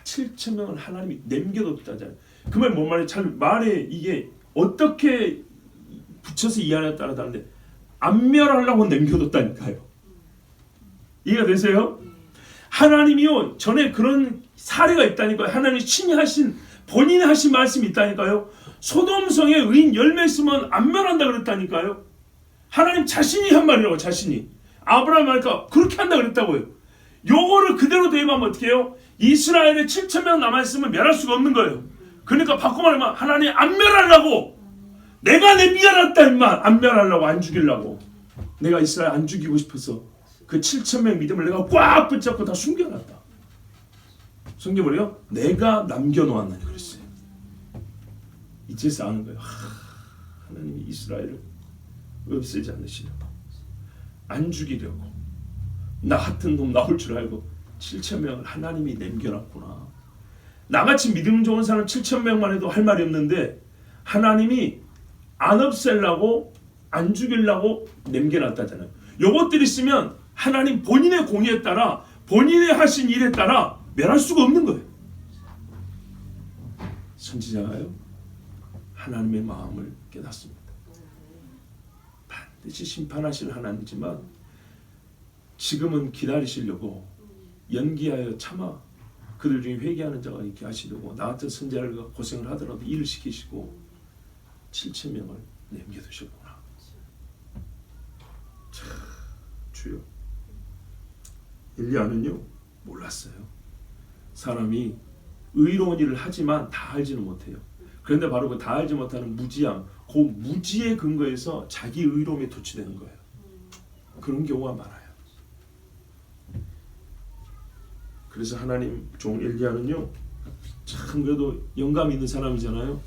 7,000명을 하나님이 남겨뒀다잖아요. 그 말 뭔 말이에요? 잘 말에 이게 어떻게 붙여서 이해하냐에 따라 다른데, 안 멸하려고 남겨뒀다니까요. 이해가 되세요? 하나님이요, 전에 그런 사례가 있다니까요. 하나님이 친히 하신, 본인이 하신 말씀이 있다니까요. 소돔성에 의인 10명 있으면 안 멸한다 그랬다니까요. 하나님 자신이 한 말이라고. 자신이 아브라함 말까 그렇게 한다 그랬다고요. 요거를 그대로 대입하면 어떻게 해요? 이스라엘에 7,000명 남아있으면 멸할 수가 없는 거예요. 그러니까 바꿔 말하면 하나님 안 멸하려고, 내가 남겨놨다 임마. 안 멸하려고, 안 죽이려고. 내가 이스라엘 안 죽이고 싶어서 그 7,000명 믿음을 내가 꽉 붙잡고 다 숨겨놨다. 숨겨버려요? 내가 남겨놓았느니 그랬어요. 이제서 아는 거예요. 하나님이 이스라엘을 없애지 않으시려고, 안 죽이려고, 나 같은 놈 나올 줄 알고 7,000명을 하나님이 남겨놨구나. 나같이 믿음 좋은 사람 7,000명만 해도 할 말이 없는데 하나님이 안 없애려고, 안 죽이려고 남겨놨다잖아요. 요것들이 있으면 하나님 본인의 공의에 따라, 본인의 하신 일에 따라 멸할 수가 없는 거예요. 선지자가요, 하나님의 마음을 깨닫습니다. 반드시 심판하실 하나님이지만 지금은 기다리시려고 연기하여 참아 그들 중에 회개하는 자가 있게 하시려고 나 같은 선지자가 고생을 하더라도 일을 시키시고 7,000명을 남겨두셨구나. 참, 주여. 엘리야는요 몰랐어요. 사람이 의로운 일을 하지만 다 알지는 못해요. 그런데 바로 그 다 알지 못하는 무지함, 그 무지의 근거에서 자기 의로움에 도취되는 거예요. 그런 경우가 많아요. 그래서 하나님 종 엘리야는요 참 그래도 영감 있는 사람이잖아요.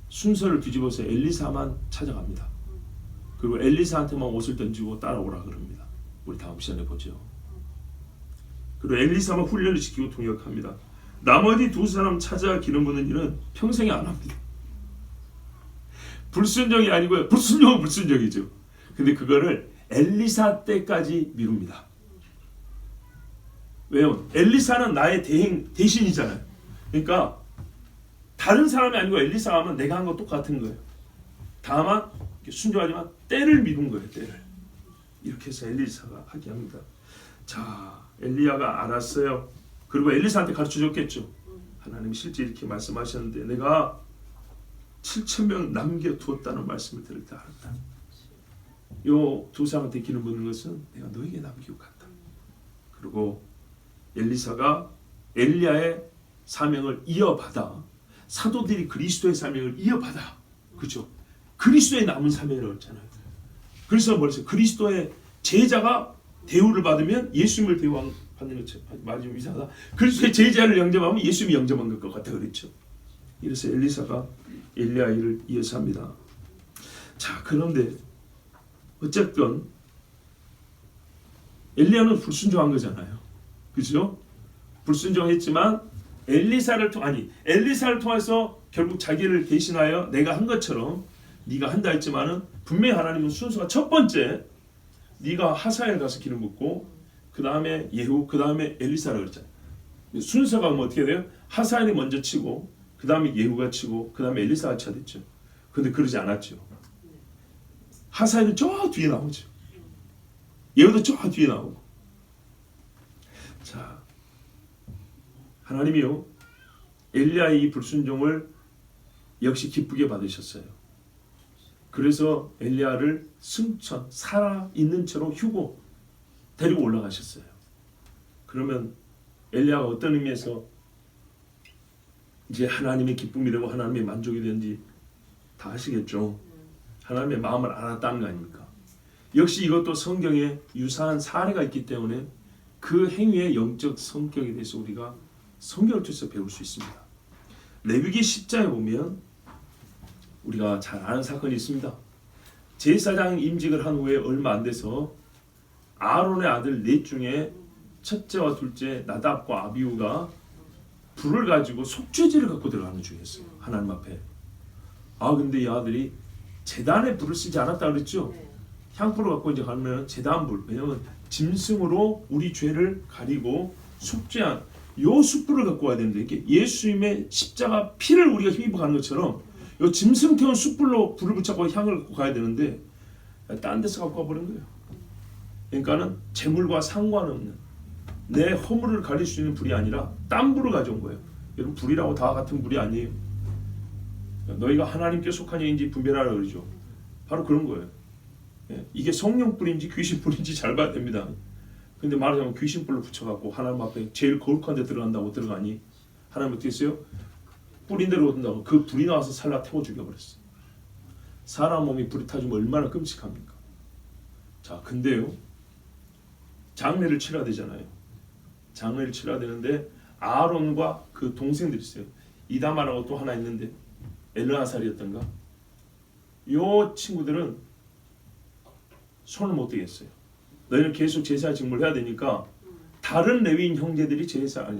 순서를 뒤집어서 엘리사만 찾아갑니다. 그리고 엘리사한테만 옷을 던지고 따라오라 그럽니다. 우리 다음 시간에 보죠. 그리고 엘리사만 훈련을 시키고 통역합니다. 나머지 두 사람 찾아 기름 부는 일은 평생에 안 합니다. 불순종이 아니고요. 불순종은 불순종이죠. 근데 그거를 엘리사 때까지 미룹니다. 왜요? 엘리사는 나의 대신이잖아요. 그러니까 다른 사람이 아니고 엘리사가 하면 내가 한 거 똑같은 거예요. 다만 순종하지만 때를 미룬 거예요. 때를. 이렇게 해서 엘리사가 하게 합니다. 자, 엘리야가 알았어요. 그리고 엘리사한테 가르쳐줬겠죠. 하나님이 실제 이렇게 말씀하셨는데 내가 7,000명 남겨두었다는 말씀을 들을 때 알았다. 요 두 사람한테 기름 붓는 것은 내가 너에게 남기고 간다. 그리고 엘리사가 엘리야의 사명을 이어받아 사도들이 그리스도의 사명을 이어받아. 그렇죠? 그리스도의 남은 사명을 얻잖아요. 그래서 뭐랬어요? 그리스도의 제자가 대우를 받으면 예수님을 대우받는 것처럼, 말이 좀 이상하다. 그리스도의 제자를 영접하면 예수님이 영접한 것 같아. 그랬죠. 이래서 엘리사가 엘리야 일을 이어서 합니다. 자, 그런데 어쨌든 엘리야는 불순종한 거잖아요. 그죠? 불순종했지만 엘리사를 통해서 결국 자기를 대신하여 내가 한 것처럼 네가 한다 했지만은 분명히 하나님은 순서가 첫 번째 네가 하사엘 가서 기름 붓고 그 다음에 예후 그 다음에 엘리사라 그랬잖아요. 순서가 뭐 어떻게 돼요? 하사엘이 먼저 치고 그 다음에 예후가 치고 그 다음에 엘리사가 쳐야 됐죠. 근데 그러지 않았죠. 하사엘은 저 뒤에 나오죠. 예후도 저 뒤에 나오고. 자, 하나님이요 엘리야의 이 불순종을 역시 기쁘게 받으셨어요. 그래서 엘리야를 승천 살아있는 채로 휴고 데리고 올라가셨어요. 그러면 엘리야가 어떤 의미에서 이제 하나님의 기쁨이 되고 하나님의 만족이 되는지 다 아시겠죠. 하나님의 마음을 알았다는 거 아닙니까? 역시 이것도 성경에 유사한 사례가 있기 때문에 그 행위의 영적 성격에 대해서 우리가 성경을 통해서 배울 수 있습니다. 레위기 10장에 보면 우리가 잘 아는 사건이 있습니다. 제사장 임직을 한 후에 얼마 안 돼서 아론의 아들 넷 중에 첫째와 둘째 나답과 아비후가 불을 가지고 속죄제를 갖고 들어가는 중이었어요. 하나님 앞에. 근데 이 아들이 제단에 불을 쓰지 않았다 그랬죠. 향불을 갖고 이제 가면 제단불, 왜냐면 짐승으로 우리 죄를 가리고 속죄한 요 숯불을 갖고 와야 되는데, 이게 예수님의 십자가 피를 우리가 힘입어 가는 것처럼 요 짐승 태운 숯불로 불을 붙잡고 향을 갖고 가야 되는데 딴 데서 갖고 와버린 거예요. 그러니까는 재물과 상관없는 내 허물을 가릴 수 있는 불이 아니라 딴 불을 가져온 거예요. 여러분, 불이라고 다 같은 불이 아니에요. 너희가 하나님께 속한 자인지 분별하라 그러죠. 바로 그런 거예요. 이게 성령 불인지 귀신 불인지 잘 봐야 됩니다. 근데 말하자면 귀신 불로 붙여갖고 하나님 앞에 제일 거룩한 데 들어간다고 들어가니 하나님 어떻게 했어요? 뿌린 대로 얻는다고 그 불이 나와서 살라 태워 죽여버렸어요. 사람 몸이 불이 타주면 얼마나 끔찍합니까? 자, 근데요, 장례를 치러야 되잖아요. 장례를 치러야 되는데 아론과 그 동생들이 있어요. 이다마라고 또 하나 있는데 엘르아살이었던가. 요 친구들은 손을 못 대겠어요. 너희는 계속 제사 직무를 해야 되니까 다른 레위인 형제들이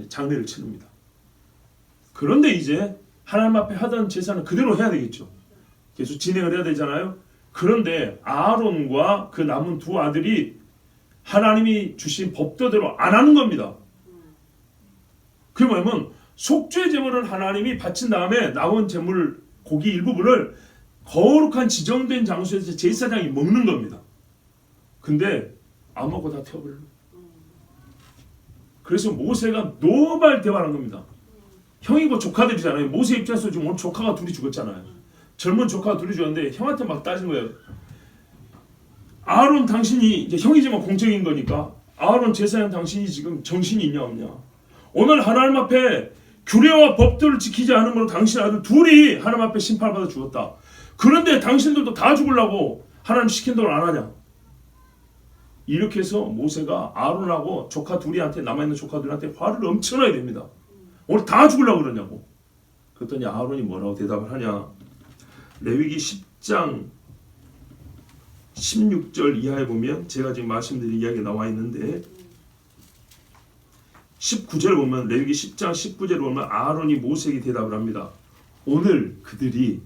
장례를 치릅니다. 그런데 이제 하나님 앞에 하던 제사는 그대로 해야 되겠죠. 계속 진행을 해야 되잖아요. 그런데 아론과 그 남은 두 아들이 하나님이 주신 법도대로 안 하는 겁니다. 그게 뭐냐면 속죄 제물을 하나님이 바친 다음에 남은 제물 고기 일부분을 거룩한 지정된 장소에서 제사장이 먹는 겁니다. 근데 안 먹고 다 태워버려요. 그래서 모세가 노발 대화한 겁니다. 형이고 조카들이잖아요. 모세 입장에서 지금 오늘 조카가 둘이 죽었잖아요. 젊은 조카가 둘이 죽었는데 형한테 막 따진 거예요. 아론, 당신이 이제 형이지만 공적인 거니까 아론 제사장, 당신이 지금 정신이 있냐 없냐. 오늘 하나님 앞에 규례와 법들을 지키지 않음으로 당신 아들 둘이 하나님 앞에 심판받아 죽었다. 그런데 당신들도 다 죽으려고 하나님 시킨 대로 안 하냐. 이렇게 해서 모세가 아론하고 조카 둘이한테, 남아있는 조카들한테 화를 엄청나게 됩니다. 오늘 다 죽으려고 그러냐고. 그랬더니 아론이 뭐라고 대답을 하냐. 레위기 10장 16절 이하에 보면 제가 지금 말씀드린 이야기가 나와 있는데 19절 보면, 레위기 10장 19절 보면 아론이 모세에게 대답을 합니다. 오늘 그들이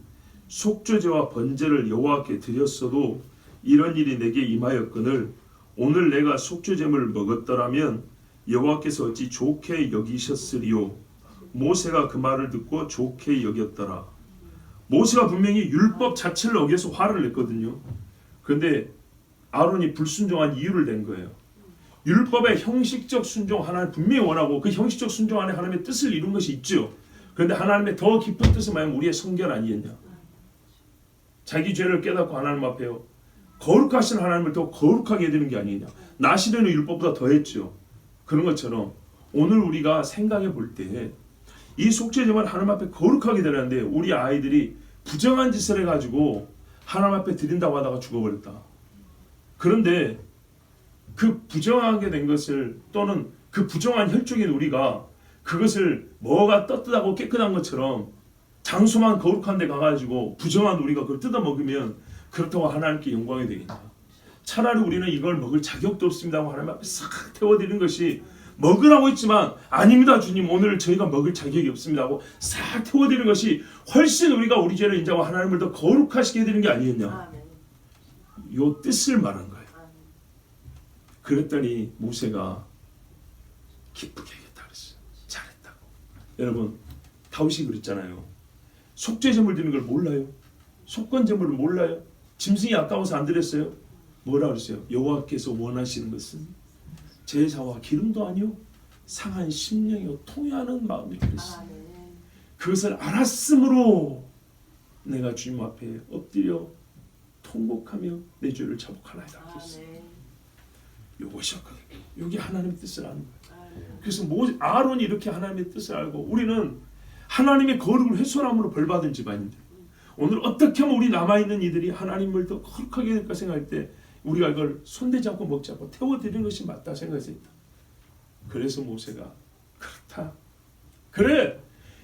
속죄제와 번제를 여호와께 드렸어도 이런 일이 내게 임하였거늘 오늘 내가 속죄제물을 먹었더라면 여호와께서 어찌 좋게 여기셨으리요. 모세가 그 말을 듣고 좋게 여겼더라. 모세가 분명히 율법 자체를 어겨서 화를 냈거든요. 그런데 아론이 불순종한 이유를 낸 거예요. 율법의 형식적 순종 하나님 분명히 원하고 그 형식적 순종 안에 하나님의 뜻을 이룬 것이 있죠. 그런데 하나님의 더 깊은 뜻은 뭐냐면 우리의 성결 아니겠냐. 자기 죄를 깨닫고 하나님 앞에요, 거룩하신 하나님을 더 거룩하게 해드리는 게 아니냐. 나시되는 율법보다 더했죠. 그런 것처럼 오늘 우리가 생각해 볼 때 이 속죄제만 하나님 앞에 거룩하게 되는데 우리 아이들이 부정한 짓을 해가지고 하나님 앞에 드린다고 하다가 죽어버렸다. 그런데 그 부정하게 된 것을, 또는 그 부정한 혈족인 우리가 그것을 뭐가 떳떳하고 깨끗한 것처럼 장소만 거룩한 데 가가지고 부정한 우리가 그걸 뜯어먹으면 그렇다고 하나님께 영광이 되겠냐. 차라리 우리는 이걸 먹을 자격도 없습니다 하고 하나님 앞에 싹 태워드리는 것이 먹으라고 했지만 아닙니다 주님, 오늘 저희가 먹을 자격이 없습니다 하고 싹 태워드리는 것이 훨씬 우리가 우리 죄를 인정하고 하나님을 더 거룩하시게 해드리는 게 아니겠냐. 아멘. 요 뜻을 말한 거예요. 아멘. 그랬더니 모세가 기쁘게 하겠다 그랬어요. 잘했다고. 여러분, 다윗이 그랬잖아요. 속죄제물 드리는 걸 몰라요? 속건제물을 몰라요? 짐승이 아까워서 안 드렸어요? 뭐라 그랬어요? 여호와께서 원하시는 것은 제사와 기름도 아니요 상한 심령이요 통회하는 마음이라 그랬어요. 아멘. 그것을 알았으므로 내가 주님 앞에 엎드려 통곡하며 내 죄를 자복하나이다 그랬어요. 아멘. 이것이었거든요. 여기 하나님의 뜻을 아는 거예요. 아멘. 그래서 아론이 이렇게 하나님의 뜻을 알고, 우리는 하나님의 거룩을 훼손함으로 벌받은 집안인데 오늘 어떻게 하면 우리 남아있는 이들이 하나님을 더 거룩하게 될까 생각할 때 우리가 이걸 손대지 않고 먹지 않고 태워드리는 것이 맞다 생각했습니다. 그래서 모세가 그렇다. 그래,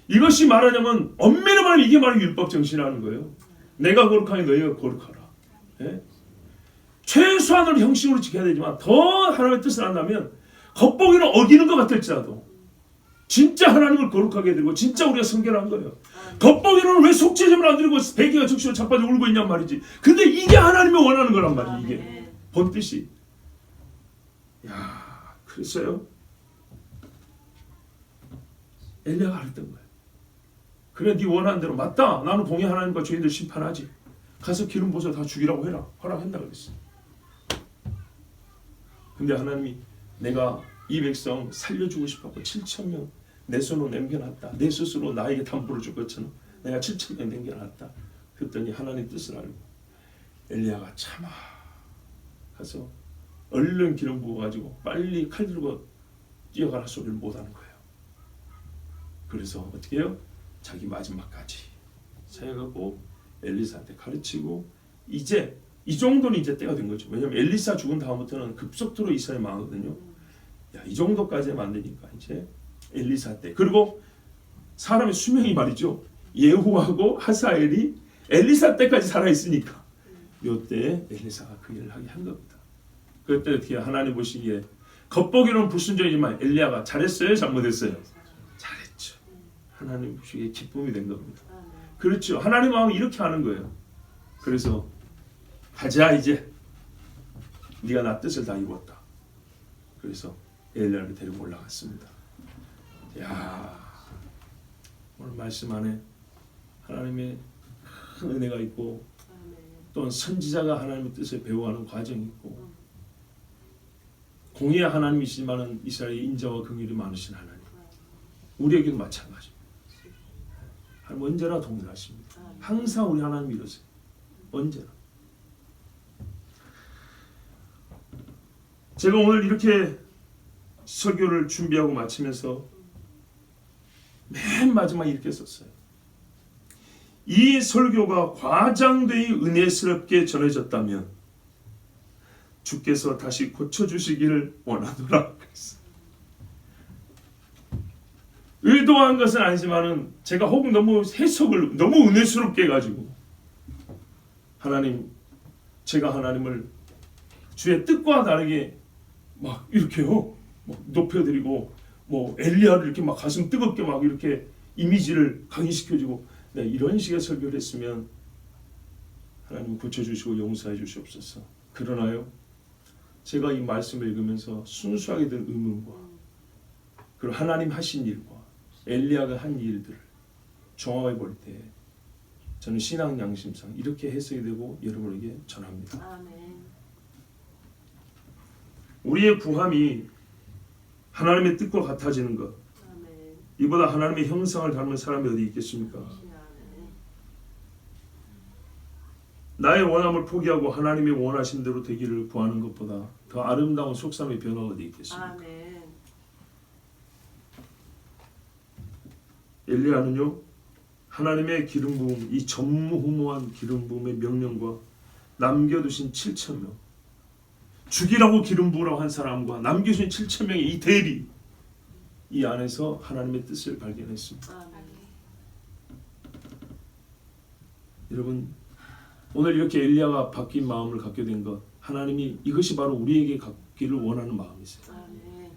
이것이 말하자면 엄밀히 말하면 이게 바로 율법 정신이라는 거예요. 내가 거룩하니 너희가 거룩하라. 예? 최소한으로 형식으로 지켜야 되지만 더 하나님의 뜻을 안다면 겉보기는 어기는 것 같을지라도 진짜 하나님을 거룩하게 드리고 진짜 우리가 성결한 거예요. 겉보기로는 왜 속죄제물 안 드리고 배기가 적시로 자빠져 울고 있냔 말이지. 근데 이게 하나님이 원하는 거란 말이에요. 이게 본뜻이. 야, 그랬어요. 엘리야가 그랬던 거예요. 그래, 네 원하는 대로 맞다. 나는 공의 하나님과 죄인들 심판하지. 가서 기름 부어서 다 죽이라고 해라. 허락한다 그랬어요. 근데 하나님이 내가 이 백성 살려주고 싶었고 7,000명 내 손으로 남겨놨다. 내 스스로 나에게 담보를 줄 것처럼 내가 7,000명 남겨놨다. 그랬더니 하나님 뜻을 알고 엘리야가 참아 가서 얼른 기름 부어가지고 빨리 칼 들고 뛰어가라 소리를 못하는 거예요. 그래서 어떻게 해요? 자기 마지막까지 사역하고 엘리사한테 가르치고, 이제 이 정도는 이제 때가 된 거죠. 왜냐하면 엘리사 죽은 다음부터는 급속도로 이스라엘 망하거든요. 야, 이 정도까지 하면 안 되니까 이제 엘리사 때, 그리고 사람의 수명이 말이죠. 예후하고 하사엘이 엘리사 때까지 살아 있으니까 이때 엘리사가 그 일을 하게 한 겁니다. 그때 어떻게 하나님 보시기에 겉보기로는 불순종이지만 엘리야가 잘했어요, 잘못했어요? 잘했죠. 하나님 보시기에 기쁨이 된 겁니다. 그렇죠. 하나님 마음이 이렇게 하는 거예요. 그래서 가자, 이제 네가 나 뜻을 다 이뤘다. 그래서 엘리야를 데리고 올라갔습니다. 야, 오늘 말씀 안에 하나님의 큰 은혜가 있고 또는 선지자가 하나님의 뜻을 배워가는 과정이 있고, 공의의 하나님이시지만은 이스라엘의 인자와 긍휼이 많으신 하나님, 우리에게도 마찬가지입니다. 하나님 언제나 동일하십니다. 항상 우리 하나님 이러세요. 언제나. 제가 오늘 이렇게 설교를 준비하고 마치면서 맨 마지막에 이렇게 썼어요. 이 설교가 과장되이 은혜스럽게 전해졌다면 주께서 다시 고쳐주시기를 원하노라 그랬어요. 의도한 것은 아니지만은 제가 혹은 너무 해석을 너무 은혜스럽게 해가지고 하나님, 제가 하나님을 주의 뜻과 다르게 막 이렇게요, 막 높여드리고 뭐 엘리야를 이렇게 막 가슴 뜨겁게 막 이렇게 이미지를 강의시켜주고 이런 식의 설교를 했으면 하나님 고쳐주시고 용서해 주시옵소서. 그러나요, 제가 이 말씀을 읽으면서 순수하게 든 의문과 그리고 하나님 하신 일과 엘리야가 한 일들을 종합해 볼 때 저는 신앙 양심상 이렇게 해석이 되고 여러분에게 전합니다. 아멘. 우리의 구함이 하나님의 뜻과 같아지는 것, 아멘. 이보다 하나님의 형상을 닮은 사람이 어디 있겠습니까? 나의 원함을 포기하고 하나님의 원하신 대로 되기를 구하는 것보다 더 아름다운 속삼의 변화가 어디 있겠습니까? 아멘. 엘리야는요, 하나님의 기름 부음, 이 전무후무한 기름 부음의 명령과 남겨두신 7,000명, 죽이라고 기름 부으라고 한 사람과 남겨주신 7,000명의 이 대비, 이 안에서 하나님의 뜻을 발견했습니다. 아멘. 여러분, 오늘 이렇게 엘리야가 바뀐 마음을 갖게 된 것, 하나님이 이것이 바로 우리에게 갖기를 원하는 마음이세요. 아멘.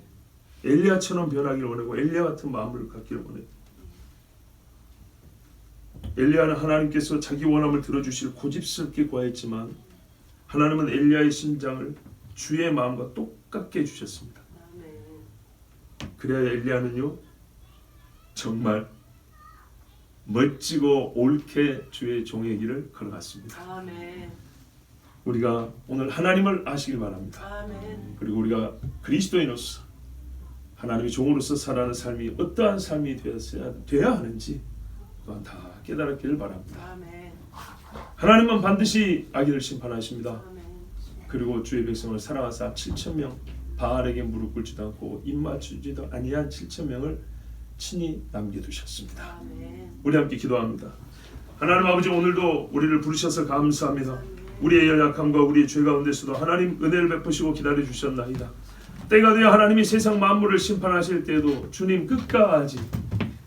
엘리야처럼 변하기를 원하고 엘리야 같은 마음을 갖기를 원해요. 엘리야는 하나님께서 자기 원함을 들어주실 고집스럽게 구하였지만 하나님은 엘리야의 심장을 주의 마음과 똑같게 해주셨습니다. 그래야 엘리야는요 정말 멋지고 옳게 주의 종의 길을 걸어갔습니다. 아멘. 우리가 오늘 하나님을 아시길 바랍니다. 아멘. 그리고 우리가 그리스도인으로서 하나님의 종으로서 살아가는 삶이 어떠한 삶이 되어야 하는지 또한 다 깨달았기를 바랍니다. 아멘. 하나님은 반드시 악인을 심판하십니다. 아멘. 그리고 주의 백성을 사랑하사 7,000명 바알에게 무릎 꿇지도 않고 입 맞추지도 아니한 7,000명을 친히 남겨두셨습니다. 아멘. 우리 함께 기도합니다. 하나님 아버지, 오늘도 우리를 부르셔서 감사합니다. 우리의 연약함과 우리의 죄 가운데서도 하나님 은혜를 베푸시고 기다려 주셨나이다. 때가 되어 하나님이 세상 만물을 심판하실 때에도 주님 끝까지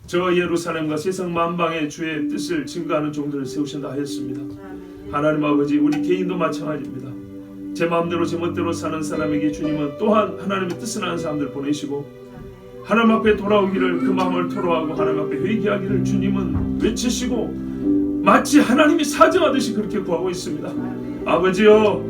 저 예루살렘과 세상 만방의 주의 뜻을 증거하는 종들을 세우신다 하였습니다. 하나님 아버지, 우리 개인도 마찬가지입니다. 제 마음대로 제 멋대로 사는 사람에게 주님은 또한 하나님의 뜻을 아는 사람들 보내시고 하나님 앞에 돌아오기를 그 마음을 토로하고 하나님 앞에 회개하기를 주님은 외치시고 마치 하나님이 사정하듯이 그렇게 구하고 있습니다. 아버지여,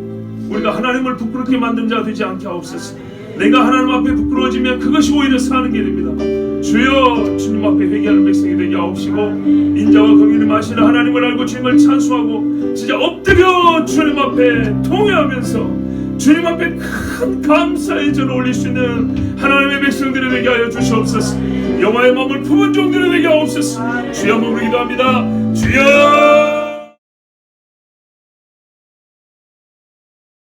우리가 하나님을 부끄럽게 만든 자 되지 않게 하옵소서. 내가 하나님 앞에 부끄러워지면 그것이 오히려 사는 길입니다. 주여, 주님 앞에 회개하는 백성이 되게 하옵시고 인자와 긍휼이 마시는 하나님을 알고 주님을 찬송하고 진짜 엎드려 주님 앞에 통회하면서 주님 앞에 큰 감사의 절을 올릴 수 있는 하나님의 백성들이 되게 하여 주시옵소서. 영화의 마음을 품은 종들이 되게 하옵소서. 주여, 몸을 기도합니다. 주여.